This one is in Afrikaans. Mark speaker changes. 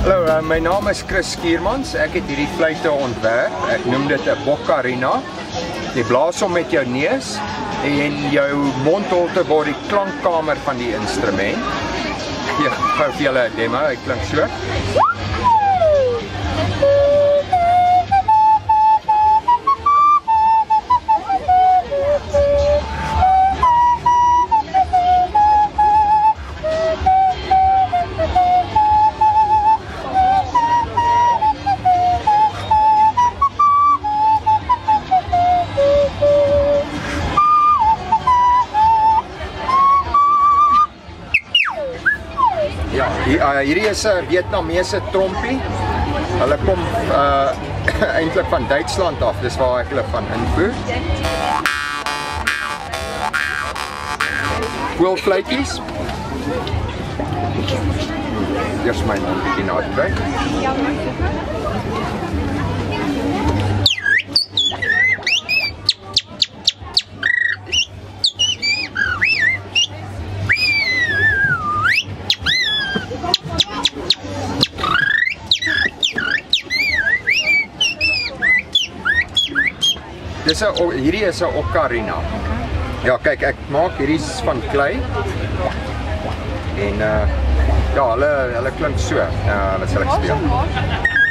Speaker 1: Hallo, my naam is Chris Skiermans. Ek het hierdie fluite ontwerp. Ek noem dit 'n Bocarina. Jy blaas hom met jou neus en jou mondholte word die klankkamer van die instrument. Ek gou vir julle 'n demo, hy klink so. Ja, hierdie is 'n Vietnamese trompie. Hulle kom eintlik van Duitsland af. Dis waar ek hulle van invoer. Voelfluitjies. Eers my naam bietjie nader. Hierdie is 'n ocarina. Ja, kyk, ek maak hierdie van klei. En ja, hulle klink so. Hulle sal ek speel.